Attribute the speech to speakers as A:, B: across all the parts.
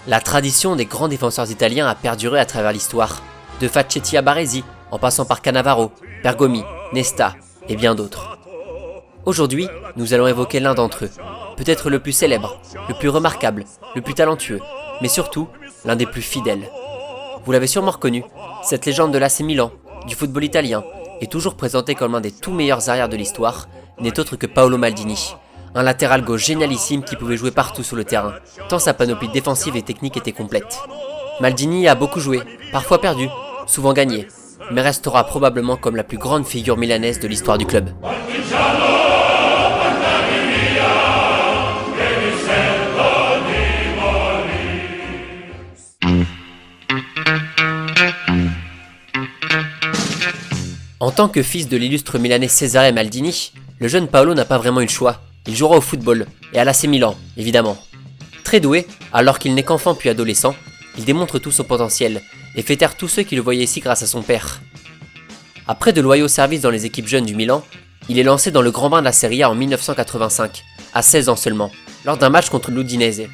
A: La tradition des grands défenseurs italiens a perduré à travers l'histoire, de Facchetti à Baresi, en passant par Cannavaro, Bergomi, Nesta et bien d'autres. Aujourd'hui, nous allons évoquer l'un d'entre eux, peut-être le plus célèbre, le plus remarquable, le plus talentueux, mais surtout l'un des plus fidèles. Vous l'avez sûrement reconnu, cette légende de l'AC Milan, du football italien, est toujours présenté comme l'un des tout meilleurs arrières de l'histoire, n'est autre que Paolo Maldini, un latéral gauche génialissime qui pouvait jouer partout sur le terrain, tant sa panoplie défensive et technique était complète. Maldini a beaucoup joué, parfois perdu, souvent gagné, mais restera probablement comme la plus grande figure milanaise de l'histoire du club. En tant que fils de l'illustre Milanais Cesare Maldini, le jeune Paolo n'a pas vraiment eu le choix. Il jouera au football, et à l'AC Milan, évidemment. Très doué, alors qu'il n'est qu'enfant puis adolescent, il démontre tout son potentiel, et fait taire tous ceux qui le voyaient ici grâce à son père. Après de loyaux services dans les équipes jeunes du Milan, il est lancé dans le grand bain de la Serie A en 1985, à 16 ans seulement, lors d'un match contre l'Udinese.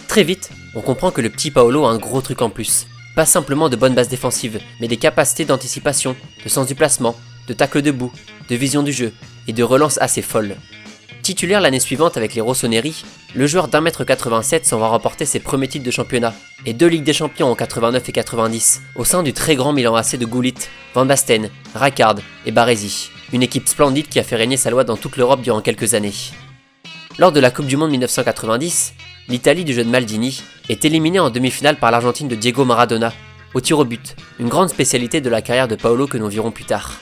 A: Très vite, on comprend que le petit Paolo a un gros truc en plus. Pas simplement de bonnes bases défensives, mais des capacités d'anticipation, de sens du placement, de tacle debout, de vision du jeu, et de relance assez folles. Titulaire l'année suivante avec les Rossoneri, le joueur d'1m87 s'en va remporter ses premiers titres de championnat, et 2 Ligues des Champions en 89 et 90, au sein du très grand Milan AC de Gullit, Van Basten, Rijkaard et Baresi, une équipe splendide qui a fait régner sa loi dans toute l'Europe durant quelques années. Lors de la Coupe du Monde 1990, l'Italie du jeune Maldini est éliminée en demi-finale par l'Argentine de Diego Maradona, au tir au but, une grande spécialité de la carrière de Paolo que nous verrons plus tard.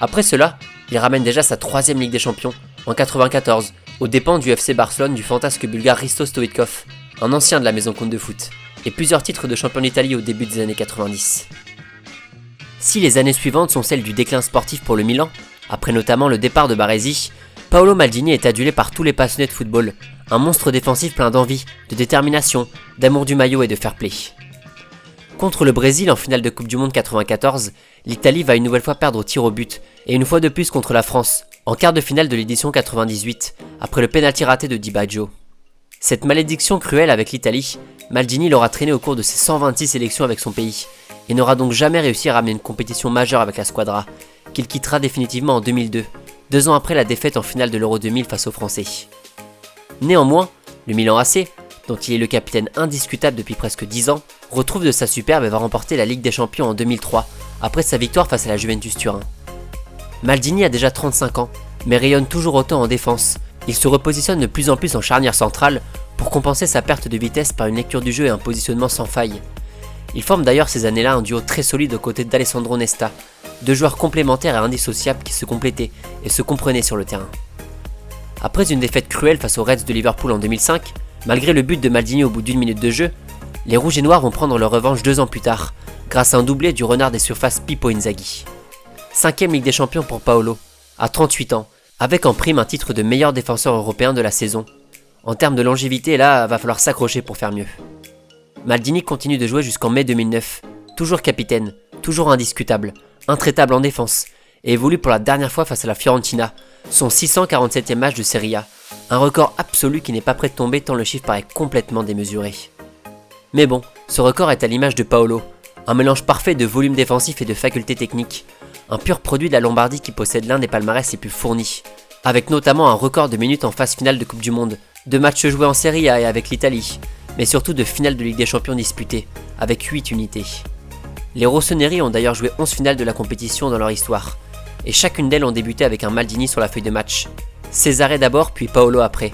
A: Après cela, il ramène déjà sa 3e Ligue des Champions, en 94, aux dépens du FC Barcelone du fantasque bulgare Hristo Stoichkov, un ancien de la maison Conte de foot, et plusieurs titres de champion d'Italie au début des années 90. Si les années suivantes sont celles du déclin sportif pour le Milan, après notamment le départ de Baresi, Paolo Maldini est adulé par tous les passionnés de football, un monstre défensif plein d'envie, de détermination, d'amour du maillot et de fair play. Contre le Brésil en finale de Coupe du Monde 94, l'Italie va une nouvelle fois perdre au tir au but, et une fois de plus contre la France, en quart de finale de l'édition 98, après le pénalty raté de Di Baggio. Cette malédiction cruelle avec l'Italie, Maldini l'aura traîné au cours de ses 126 sélections avec son pays, et n'aura donc jamais réussi à ramener une compétition majeure avec la squadra, qu'il quittera définitivement en 2002, 2 ans après la défaite en finale de l'Euro 2000 face aux Français. Néanmoins, le Milan AC, dont il est le capitaine indiscutable depuis presque 10 ans, retrouve de sa superbe et va remporter la Ligue des Champions en 2003, après sa victoire face à la Juventus Turin. Maldini a déjà 35 ans, mais rayonne toujours autant en défense. Il se repositionne de plus en plus en charnière centrale pour compenser sa perte de vitesse par une lecture du jeu et un positionnement sans faille. Il forme d'ailleurs ces années-là un duo très solide aux côtés d'Alessandro Nesta, 2 joueurs complémentaires et indissociables qui se complétaient et se comprenaient sur le terrain. Après une défaite cruelle face aux Reds de Liverpool en 2005, malgré le but de Maldini au bout d'1 minute de jeu, les Rouges et Noirs vont prendre leur revanche 2 ans plus tard, grâce à un doublé du renard des surfaces Pippo Inzaghi. 5e Ligue des Champions pour Paolo, à 38 ans, avec en prime un titre de meilleur défenseur européen de la saison. En termes de longévité, là, va falloir s'accrocher pour faire mieux. Maldini continue de jouer jusqu'en mai 2009, toujours capitaine, toujours indiscutable, intraitable en défense, et évolue pour la dernière fois face à la Fiorentina, son 647e match de Serie A, un record absolu qui n'est pas prêt de tomber tant le chiffre paraît complètement démesuré. Mais bon, ce record est à l'image de Paolo, un mélange parfait de volume défensif et de facultés techniques, un pur produit de la Lombardie qui possède l'un des palmarès les plus fournis, avec notamment un record de minutes en phase finale de Coupe du Monde, de matchs joués en Serie A et avec l'Italie, mais surtout de finales de Ligue des Champions disputées, avec 8 unités. Les Rossoneri ont d'ailleurs joué 11 finales de la compétition dans leur histoire, et chacune d'elles ont débuté avec un Maldini sur la feuille de match. Cesare d'abord, puis Paolo après,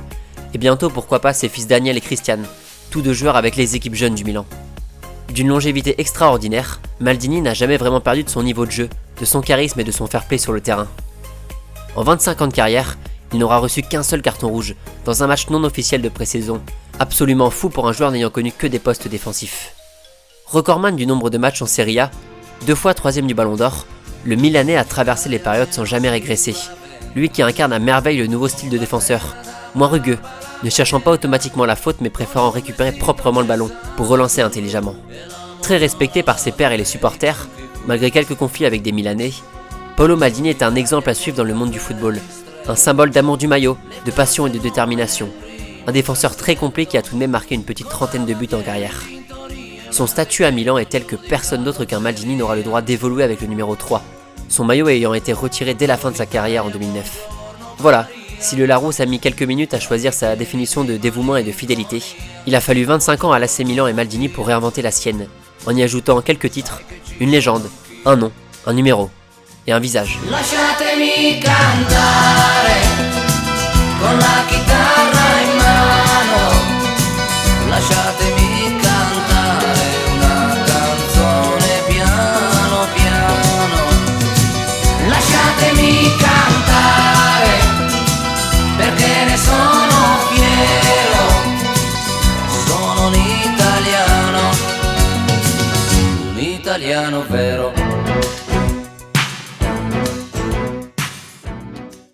A: et bientôt pourquoi pas ses fils Daniel et Christian, tous 2 joueurs avec les équipes jeunes du Milan. D'une longévité extraordinaire, Maldini n'a jamais vraiment perdu de son niveau de jeu, de son charisme et de son fair play sur le terrain. En 25 ans de carrière, il n'aura reçu qu'un seul carton rouge, dans un match non officiel de pré-saison, absolument fou pour un joueur n'ayant connu que des postes défensifs. Recordman du nombre de matchs en Serie A, 2 fois 3e du Ballon d'Or, le Milanais a traversé les périodes sans jamais régresser. Lui qui incarne à merveille le nouveau style de défenseur, moins rugueux, ne cherchant pas automatiquement la faute mais préférant récupérer proprement le ballon pour relancer intelligemment. Très respecté par ses pairs et les supporters, malgré quelques conflits avec des Milanais, Paolo Maldini est un exemple à suivre dans le monde du football, un symbole d'amour du maillot, de passion et de détermination. un défenseur très complet qui a tout de même marqué une petite trentaine de buts en carrière. Son statut à Milan est tel que personne d'autre qu'un Maldini n'aura le droit d'évoluer avec le numéro 3, son maillot ayant été retiré dès la fin de sa carrière en 2009. Voilà, si le Larousse a mis quelques minutes à choisir sa définition de dévouement et de fidélité, il a fallu 25 ans à l'AC Milan et Maldini pour réinventer la sienne, en y ajoutant quelques titres, une légende, un nom, un numéro et un visage. Lasciatemi cantare con la chitarra.